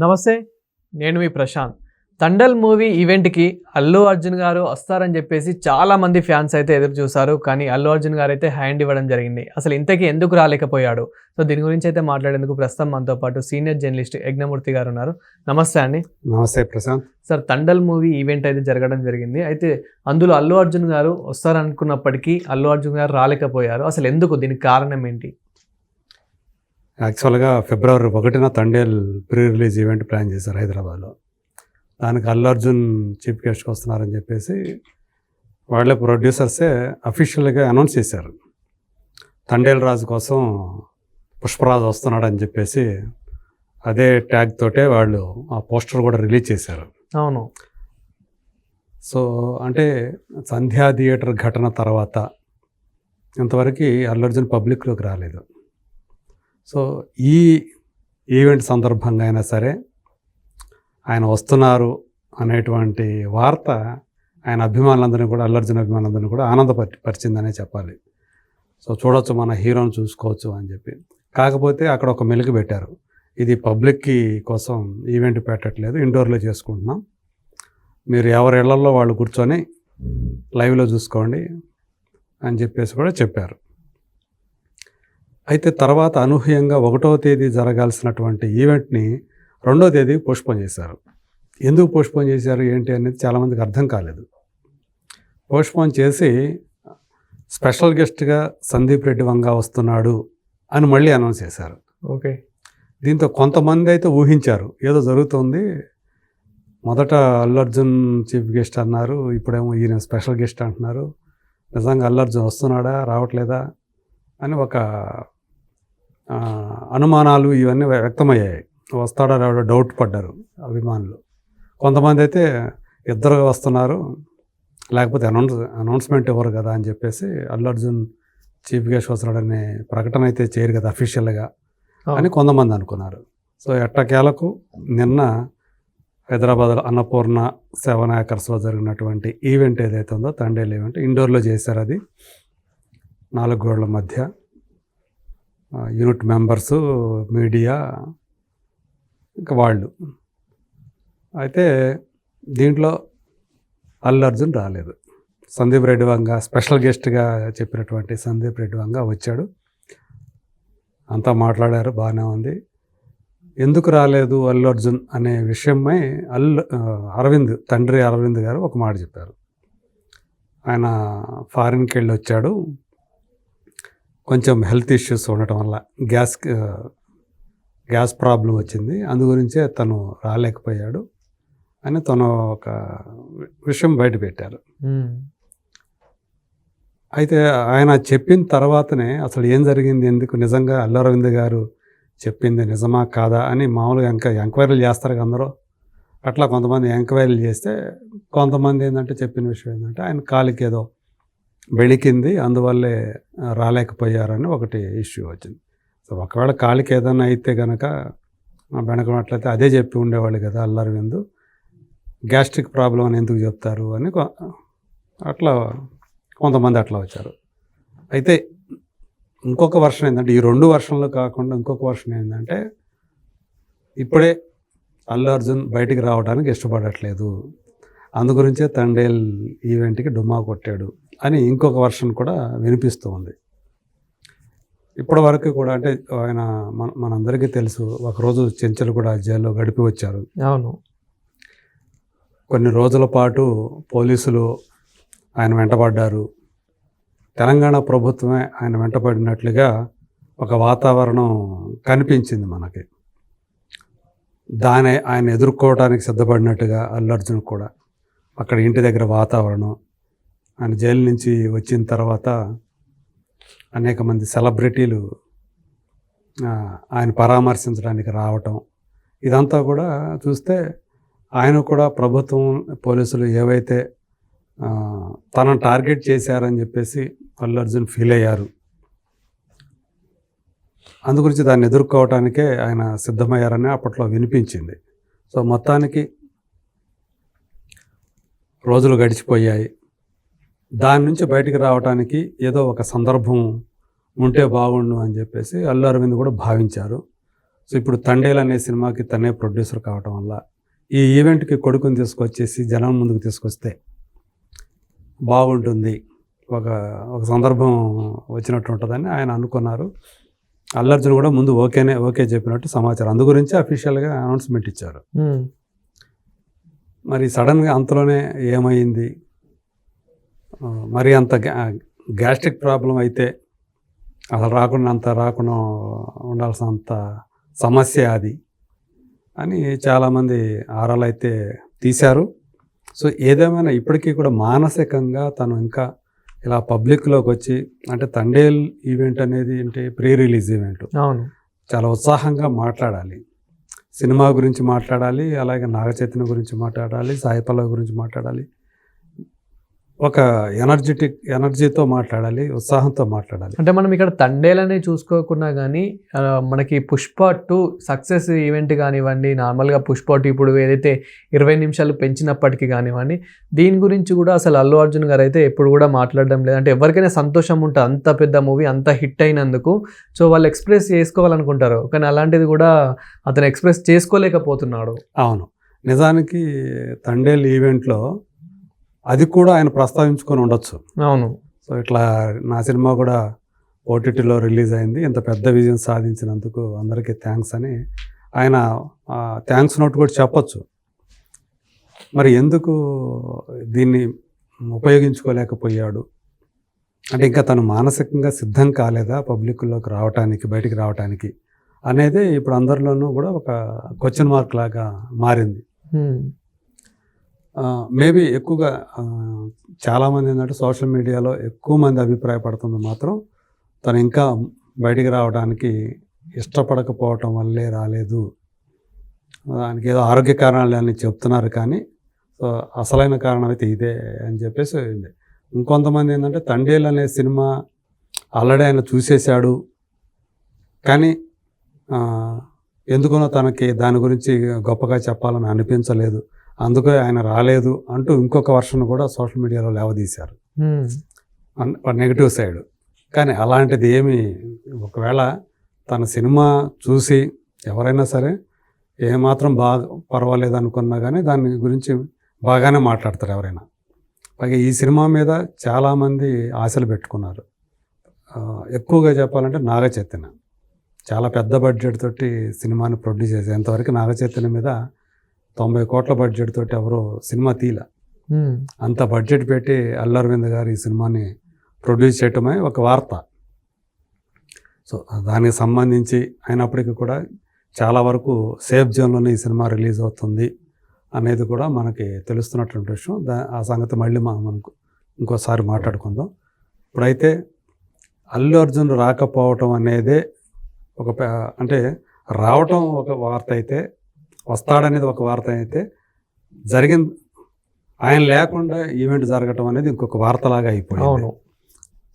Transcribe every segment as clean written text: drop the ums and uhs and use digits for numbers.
నమస్తే, నేను మీ ప్రశాంత్. తండల్ మూవీ ఈవెంట్‌కి అల్లు అర్జున్ గారు వస్తారని చెప్పేసి చాలామంది ఫ్యాన్స్ అయితే ఎదురు చూసారు. కానీ అల్లు అర్జున్ గారైతే హ్యాండ్ ఇవ్వడం జరిగింది. అసలు ఇంతకీ ఎందుకు రాలేకపోయాడు? సో దీని గురించి అయితే మాట్లాడేందుకు ప్రస్తుతం మనతో పాటు సీనియర్ జర్నలిస్ట్ యజ్ఞమూర్తి గారు ఉన్నారు. నమస్తే అండి. నమస్తే Prashanth. Sir, Thandel movie event అయితే జరగడం జరిగింది. అయితే అందులో అల్లు అర్జున్ గారు వస్తారనుకున్నప్పటికీ అల్లు అర్జున్ గారు రాలేకపోయారు. అసలు ఎందుకు? దీనికి కారణం ఏంటి? యాక్చువల్గా ఫిబ్రవరి 1న Thandel pre release event plan చేశారు హైదరాబాద్లో. దానికి అల్లు అర్జున్ చీఫ్ గెస్ట్కి వస్తున్నారని చెప్పేసి వాళ్ళే ప్రొడ్యూసర్సే అఫీషియల్గా అనౌన్స్ చేశారు. తండేల్ రాజు కోసం పుష్పరాజు వస్తున్నాడని చెప్పేసి అదే ట్యాగ్ తోటే వాళ్ళు ఆ పోస్టర్ కూడా రిలీజ్ చేశారు. అవును. సో అంటే సంధ్యా థియేటర్ ఘటన తర్వాత ఇంతవరకు అల్లు అర్జున్ పబ్లిక్లోకి రాలేదు. సో ఈ ఈవెంట్ సందర్భంగా అయినా సరే ఆయన వస్తున్నారు అనేటువంటి వార్త ఆయన అభిమానులందరినీ కూడా, అల్లు అర్జున్ అభిమానులందరినీ కూడా ఆనందపరిచిందనే చెప్పాలి. సో చూడొచ్చు, మన హీరోని చూసుకోవచ్చు అని చెప్పి. కాకపోతే అక్కడ ఒక మెలిక పెట్టారు, ఇది పబ్లిక్కి కోసం ఈవెంట్ పెట్టట్లేదు, ఇండోర్లో చేసుకుంటున్నాం, మీరు ఎవరి ఇళ్లలో వాళ్ళు కూర్చొని లైవ్లో చూసుకోండి అని చెప్పేసి కూడా చెప్పారు. అయితే తర్వాత అనూహ్యంగా 1వ తేదీ జరగాల్సినటువంటి ఈవెంట్ని 2వ తేదీకి పోస్ట్పోన్ చేశారు. ఎందుకు పోస్ట్పోన్ చేశారు ఏంటి అనేది చాలామందికి అర్థం కాలేదు. పోస్ట్పోన్ చేసి స్పెషల్ గెస్ట్గా సందీప్ రెడ్డి వంగా వస్తున్నాడు అని మళ్ళీ అనౌన్స్ చేశారు. ఓకే. దీంతో కొంతమంది అయితే ఊహించారు ఏదో జరుగుతుంది, మొదట అల్లు అర్జున్ చీఫ్ గెస్ట్ అన్నారు, ఇప్పుడేమో ఈయన స్పెషల్ గెస్ట్ అంటున్నారు, నిజంగా అల్లు అర్జున్ వస్తున్నాడా రావట్లేదా అని ఒక అనుమానాలు ఇవన్నీ వ్యక్తమయ్యాయి. వస్తాడా రావడా డౌట్ పడ్డారు అభిమానులు. కొంతమంది అయితే ఇద్దరు వస్తున్నారు, లేకపోతే అనౌన్స్మెంట్ ఇవ్వరు కదా అని చెప్పేసి అల్లు అర్జున్ చీఫ్ గెస్ట్ వస్తున్నాడనే ప్రకటన అయితే చేయరు కదా అఫీషియల్గా అని కొంతమంది అనుకున్నారు. సో ఎట్టకేలకు నిన్న హైదరాబాద్లో అన్నపూర్ణ 7 ఏకర్స్లో జరిగినటువంటి ఈవెంట్ ఏదైతే ఉందో తండేల్ ఈవెంట్ ఇండోర్లో చేశారు. అది 4 గోడల మధ్య యూనిట్ మెంబర్సు, మీడియా, ఇంకా వాళ్ళు. అయితే దీంట్లో అల్లు అర్జున్ రాలేదు. సందీప్ రెడ్డి వంగ స్పెషల్ గెస్ట్గా చెప్పినటువంటి సందీప్ రెడ్డి వంగ వచ్చాడు. అంతా మాట్లాడారు, బాగానే ఉంది. ఎందుకు రాలేదు అల్లు అర్జున్ అనే విషయమై అరవింద్, తండ్రి అరవింద్ గారు ఒక మాట చెప్పారు. ఆయన ఫారిన్కి వెళ్ళి వచ్చాడు, కొంచెం హెల్త్ ఇష్యూస్ ఉండటం వల్ల గ్యాస్ ప్రాబ్లం వచ్చింది, అందు గురించే తను రాలేకపోయాడు అని తను ఒక విషయం బయట పెట్టారు. అయితే ఆయన చెప్పిన తర్వాతనే అసలు ఏం జరిగింది, ఎందుకు నిజంగా అల్లు అరవింద్ గారు చెప్పింది నిజమా కాదా అని మామూలుగా ఎంక్వైరీలు చేస్తారు కదా అందరూ. అట్లా కొంతమంది ఎంక్వైరీలు చేస్తే కొంతమంది ఏంటంటే చెప్పిన విషయం ఏంటంటే ఆయన కాలికి ఏదో బెణికింది, అందువల్లే రాలేకపోయారని ఒకటి ఇష్యూ వచ్చింది. సో ఒకవేళ కాలికి ఏదైనా అయితే కనుక బెణకనట్లయితే అదే చెప్పి ఉండేవాళ్ళు కదా అల్లు అరవింద్, గ్యాస్ట్రిక్ ప్రాబ్లం అని ఎందుకు చెప్తారు అని అట్లా కొంతమంది అట్లా వచ్చారు. అయితే ఇంకొక వర్షన్ ఏంటంటే, ఈ 2 వర్షన్లు కాకుండా ఇంకొక వర్షన్ ఏంటంటే, ఇప్పుడే అల్లు అర్జున్ బయటికి రావడానికి ఇష్టపడట్లేదు, అందుగురించే తండేల్ ఈవెంట్కి డుమ్మా కొట్టాడు అని ఇంకొక వర్షన్ కూడా వినిపిస్తూ ఉంది. ఇప్పటి వరకు కూడా అంటే ఆయన మనందరికీ తెలుసు, ఒకరోజు చెంచల్గూడ జైల్లో గడిపి వచ్చారు. అవును. కొన్ని రోజుల పాటు పోలీసులు ఆయన వెంటబడ్డారు. తెలంగాణ ప్రభుత్వమే ఆయన వెంటబడినట్లుగా ఒక వాతావరణం కనిపించింది మనకి. ఆయన ఎదుర్కోవడానికి సిద్ధపడినట్టుగా అల్లు అర్జున్ కూడా అక్కడ ఇంటి దగ్గర వాతావరణం, ఆయన జైలు నుంచి వచ్చిన తర్వాత అనేక మంది సెలబ్రిటీలు ఆయన పరామర్శించడానికి రావటం, ఇదంతా కూడా చూస్తే ఆయన కూడా ప్రభుత్వం, పోలీసులు ఏవైతే తనను టార్గెట్ చేశారని చెప్పేసి అల్లు అర్జున్ ఫీల్ అయ్యారు. అందుగురించి దాన్ని ఎదుర్కోవటానికే ఆయన సిద్ధమయ్యారని అప్పట్లో వినిపించింది. సో మొత్తానికి రోజులు గడిచిపోయాయి. దాని నుంచి బయటికి రావడానికి ఏదో ఒక సందర్భం ఉంటే బాగుండు అని చెప్పేసి అల్లు అరవింద్ కూడా భావించారు. సో ఇప్పుడు తండేల్ అనే సినిమాకి తనే ప్రొడ్యూసర్ కావటం వల్ల ఈ ఈవెంట్కి కొడుకుని తీసుకొచ్చేసి జనం ముందుకు తీసుకొస్తే బాగుంటుంది, ఒక ఒక సందర్భం వచ్చినట్టు ఉంటుందని ఆయన అనుకున్నారు. అల్లు అర్జున్ కూడా ముందు ఓకే చెప్పినట్టు సమాచారం. అందు గురించి అఫీషియల్గా అనౌన్స్మెంట్ ఇచ్చారు. మరి సడన్గా అంతలోనే ఏమైంది, మరి అంత గ్యాస్ట్రిక్ ప్రాబ్లం అయితే అసలు రాకుండా ఉండాల్సినంత సమస్య అది అని చాలామంది ఆరాలు అయితే తీశారు. సో ఏదేమైనా ఇప్పటికీ కూడా మానసికంగా తను ఇంకా ఇలా పబ్లిక్లోకి వచ్చి, అంటే తండేల్ ఈవెంట్ అనేది ఏంటి, ప్రీ రిలీజ్ ఈవెంట్, అవును, చాలా ఉత్సాహంగా మాట్లాడాలి, సినిమా గురించి మాట్లాడాలి, అలాగే నాగచైతన్య గురించి మాట్లాడాలి, సాయి పల్లవి గురించి మాట్లాడాలి, ఒక ఎనర్జీతో మాట్లాడాలి, ఉత్సాహంతో మాట్లాడాలి. అంటే మనం ఇక్కడ తండేలని చూసుకోకున్నా కానీ మనకి పుష్ప 2 సక్సెస్ ఈవెంట్ కానివ్వండి, నార్మల్గా పుష్ప 2 ఇప్పుడు ఏదైతే 20 నిమిషాలు పెంచినప్పటికీ కానివ్వండి, దీని గురించి కూడా అసలు అల్లు అర్జున్ గారు అయితే ఎప్పుడు కూడా మాట్లాడడం లేదు. అంటే ఎవరికైనా సంతోషం ఉంటుంది, అంత పెద్ద మూవీ అంత హిట్ అయినందుకు, సో వాళ్ళు ఎక్స్ప్రెస్ చేసుకోవాలనుకుంటారు, కానీ అలాంటిది కూడా అతను ఎక్స్ప్రెస్ చేసుకోలేకపోతున్నాడు. అవును, నిజానికి తండేల్ ఈవెంట్లో అది కూడా ఆయన ప్రస్తావించుకొని ఉండొచ్చు. అవును, సో ఇట్లా నా సినిమా కూడా ఓటీటీలో రిలీజ్ అయింది, ఇంత పెద్ద విజయం సాధించినందుకు అందరికీ థ్యాంక్స్ అని ఆయన థ్యాంక్స్ నోట్ కూడా చెప్పొచ్చు. మరి ఎందుకు దీన్ని ఉపయోగించుకోలేకపోయాడు అంటే, ఇంకా తను మానసికంగా సిద్ధం కాలేదా పబ్లిక్లోకి రావటానికి, బయటికి రావటానికి అనేది ఇప్పుడు అందరిలోనూ కూడా ఒక క్వశ్చన్ మార్క్ లాగా మారింది. మేబీ ఎక్కువగా చాలామంది ఏంటంటే సోషల్ మీడియాలో ఎక్కువ మంది అభిప్రాయపడుతుంది మాత్రం తను ఇంకా బయటికి రావడానికి ఇష్టపడకపోవటం వల్లే రాలేదు, దానికి ఏదో ఆరోగ్య కారణాలు అని చెప్తున్నారు, కానీ సో అసలైన కారణం అయితే ఇదే అని చెప్పేసి. ఇంకొంతమంది ఏంటంటే తండేల్ అనే సినిమా ఆల్రెడీ ఆయన చూసేశాడు, కానీ ఎందుకనో తనకి దాని గురించి గొప్పగా చెప్పాలని అనిపించలేదు, అందుకే ఆయన రాలేదు అంటూ ఇంకొక వర్షన్ కూడా సోషల్ మీడియాలో లేవదీశారు, నెగిటివ్ సైడ్. కానీ అలాంటిది ఏమి, ఒకవేళ తన సినిమా చూసి ఎవరైనా సరే ఏమాత్రం బాగా పర్వాలేదు అనుకున్నా కానీ దాని గురించి బాగానే మాట్లాడతారు ఎవరైనా. పైగా ఈ సినిమా మీద చాలామంది ఆశలు పెట్టుకున్నారు. ఎక్కువగా చెప్పాలంటే నాగచైతన్య చాలా పెద్ద బడ్జెట్ తోటి సినిమాని ప్రొడ్యూస్ చేశారు. ఎంతవరకు నాగచైతన్య మీద 90 కోట్ల బడ్జెట్ తోటి ఎవరో సినిమా తీల, అంత బడ్జెట్ పెట్టి అల్లు అరవింద్ గారు ఈ సినిమాని ప్రొడ్యూస్ చేయటమే ఒక వార్త. సో దానికి సంబంధించి అయినప్పటికీ కూడా చాలా వరకు సేఫ్ జోన్లోనే ఈ సినిమా రిలీజ్ అవుతుంది అనేది కూడా మనకి తెలుస్తున్నటువంటి విషయం. ఆ సంగతి మళ్ళీ మనకు ఇంకోసారి మాట్లాడుకుందాం. ఇప్పుడైతే అల్లు అర్జున్ రాకపోవటం అనేదే అంటే రావటం ఒక వార్త అయితే, వస్తాడనేది ఒక వార్త అయితే, జరిగింది ఆయన లేకుండా ఈవెంట్ జరగటం అనేది ఇంకొక వార్తలాగా అయిపోయింది.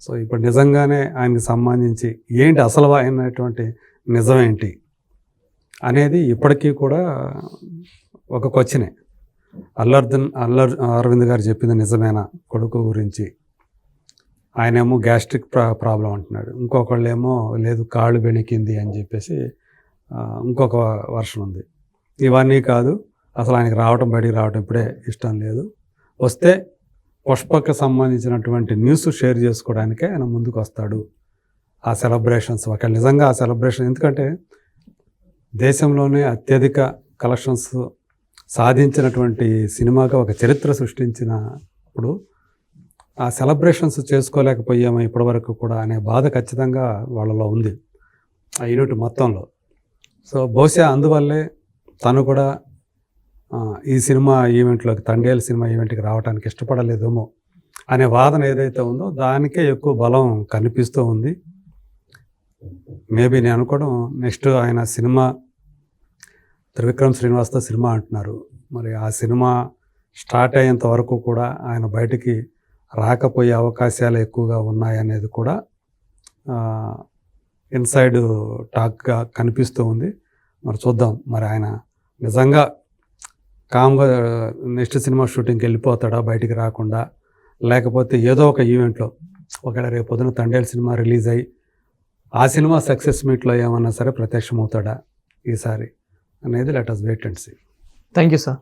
సో ఇప్పుడు నిజంగానే ఆయనకి సంబంధించి ఏంటి అసలు అయినటువంటి నిజమేంటి అనేది ఇప్పటికీ కూడా ఒక క్వశ్చనే. అల్లు అరవింద్ గారు చెప్పింది నిజమేనా కొడుకు గురించి? ఆయనేమో గ్యాస్ట్రిక్ ప్రాబ్లం అంటున్నాడు, ఇంకొకళ్ళేమో లేదు కాళ్ళు బెణికింది అని చెప్పేసి ఇంకొక వర్షన్ ఉంది. ఇవన్నీ కాదు, అసలు ఆయనకి బయటికి రావడం ఇప్పుడే ఇష్టం లేదు, వస్తే పుష్పకి సంబంధించినటువంటి న్యూస్ షేర్ చేసుకోవడానికే ఆయన ముందుకు వస్తాడు. ఆ సెలబ్రేషన్స్ ఒకవేళ నిజంగా ఆ సెలబ్రేషన్, ఎందుకంటే దేశంలోనే అత్యధిక కలెక్షన్స్ సాధించినటువంటి సినిమాగా ఒక చరిత్ర సృష్టించినప్పుడు ఆ సెలబ్రేషన్స్ చేసుకోలేకపోయాము ఇప్పటివరకు కూడా అనే బాధ ఖచ్చితంగా వాళ్ళలో ఉంది, ఆ యూనిట్ మొత్తంలో. సో బహుశా అందువల్లే తను కూడా ఈ సినిమా ఈవెంట్లోకి, తండేల్ సినిమా ఈవెంట్కి రావడానికి ఇష్టపడలేదేమో అనే వాదన ఏదైతే ఉందో దానికే ఎక్కువ బలం కనిపిస్తూ ఉంది. మేబీ నేను అనుకోవడం నెక్స్ట్ ఆయన సినిమా త్రివిక్రమ్ శ్రీనివాస్తో సినిమా అంటున్నారు, మరి ఆ సినిమా స్టార్ట్ అయ్యేంత వరకు కూడా ఆయన బయటికి రాకపోయే అవకాశాలు ఎక్కువగా ఉన్నాయనేది కూడా ఇన్సైడ్ టాక్గా కనిపిస్తూ ఉంది. మరి చూద్దాం, మరి ఆయన నిజంగా కామ్గా నెక్స్ట్ సినిమా షూటింగ్కి వెళ్ళిపోతాడా బయటికి రాకుండా, లేకపోతే ఏదో ఒక ఈవెంట్లో ఒకవేళ రేపు పొద్దున తండేల్ సినిమా రిలీజ్ అయ్యి ఆ సినిమా సక్సెస్ మీట్లో ఏమన్నా సరే ప్రత్యక్షమవుతాడా, ఈసారి అనేది let us wait and see. Thank you sir.